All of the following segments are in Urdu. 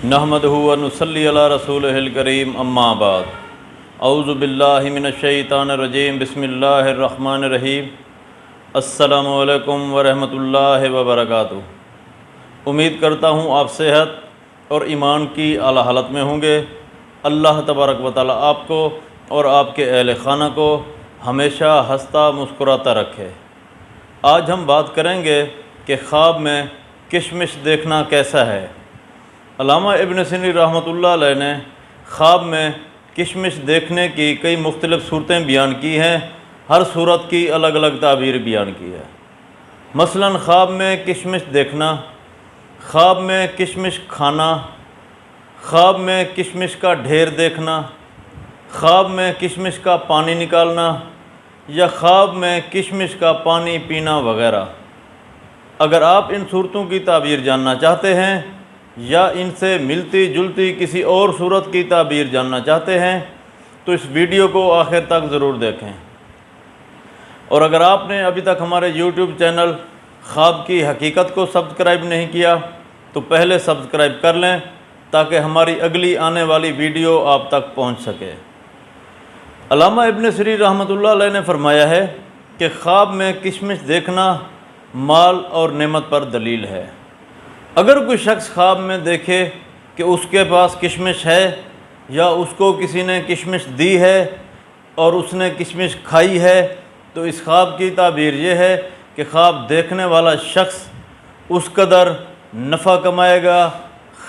نحمدہ و نصلی علی رسولہ الکریم، اما بعد، اعوذ باللہ من الشیطان الرجیم، بسم اللہ الرحمن الرحیم۔ السلام علیکم ورحمۃ اللہ وبرکاتہ۔ امید کرتا ہوں آپ صحت اور ایمان کی اعلیٰ حالت میں ہوں گے۔ اللہ تبارک و تعالیٰ آپ کو اور آپ کے اہل خانہ کو ہمیشہ ہنستا مسکراتا رکھے۔ آج ہم بات کریں گے کہ خواب میں کشمش دیکھنا کیسا ہے۔ علامہ ابن سیرین رحمۃ اللہ علیہ نے خواب میں کشمش دیکھنے کی کئی مختلف صورتیں بیان کی ہیں، ہر صورت کی الگ الگ تعبیر بیان کی ہے۔ مثلاً خواب میں کشمش دیکھنا، خواب میں کشمش کھانا، خواب میں کشمش کا ڈھیر دیکھنا، خواب میں کشمش کا پانی نکالنا، یا خواب میں کشمش کا پانی پینا وغیرہ۔ اگر آپ ان صورتوں کی تعبیر جاننا چاہتے ہیں یا ان سے ملتی جلتی کسی اور صورت کی تعبیر جاننا چاہتے ہیں تو اس ویڈیو کو آخر تک ضرور دیکھیں۔ اور اگر آپ نے ابھی تک ہمارے یوٹیوب چینل خواب کی حقیقت کو سبسکرائب نہیں کیا تو پہلے سبسکرائب کر لیں تاکہ ہماری اگلی آنے والی ویڈیو آپ تک پہنچ سکے۔ علامہ ابن سیرین رحمۃ اللہ علیہ نے فرمایا ہے کہ خواب میں کشمش دیکھنا مال اور نعمت پر دلیل ہے۔ اگر کوئی شخص خواب میں دیکھے کہ اس کے پاس کشمش ہے یا اس کو کسی نے کشمش دی ہے اور اس نے کشمش کھائی ہے تو اس خواب کی تعبیر یہ ہے کہ خواب دیکھنے والا شخص اس قدر نفع کمائے گا،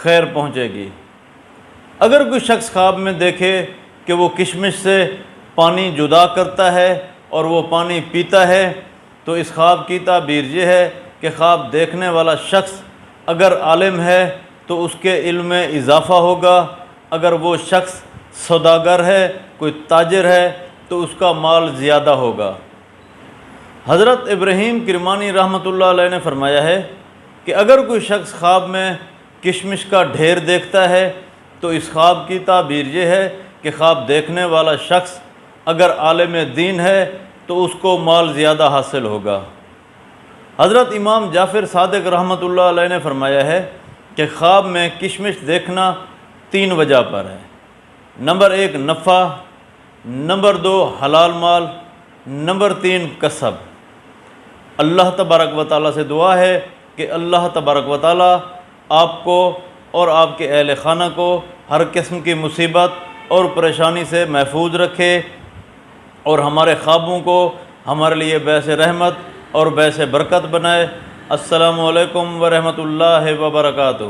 خیر پہنچے گی۔ اگر کوئی شخص خواب میں دیکھے کہ وہ کشمش سے پانی جدا کرتا ہے اور وہ پانی پیتا ہے تو اس خواب کی تعبیر یہ ہے کہ خواب دیکھنے والا شخص اگر عالم ہے تو اس کے علم میں اضافہ ہوگا، اگر وہ شخص سوداگر ہے، کوئی تاجر ہے تو اس کا مال زیادہ ہوگا۔ حضرت ابراہیم کرمانی رحمۃ اللہ علیہ نے فرمایا ہے کہ اگر کوئی شخص خواب میں کشمش کا ڈھیر دیکھتا ہے تو اس خواب کی تعبیر یہ ہے کہ خواب دیکھنے والا شخص اگر عالم دین ہے تو اس کو مال زیادہ حاصل ہوگا۔ حضرت امام جعفر صادق رحمۃ اللہ علیہ نے فرمایا ہے کہ خواب میں کشمش دیکھنا 3 وجہ پر ہے۔ نمبر 1 نفع، نمبر 2 حلال مال، نمبر 3 کسب۔ اللہ تبارک و تعالیٰ سے دعا ہے کہ اللہ تبارک و تعالیٰ آپ کو اور آپ کے اہل خانہ کو ہر قسم کی مصیبت اور پریشانی سے محفوظ رکھے اور ہمارے خوابوں کو ہمارے لیے باعث رحمت اور باعث برکت بنائے۔ السلام علیکم ورحمۃ اللہ وبرکاتہ۔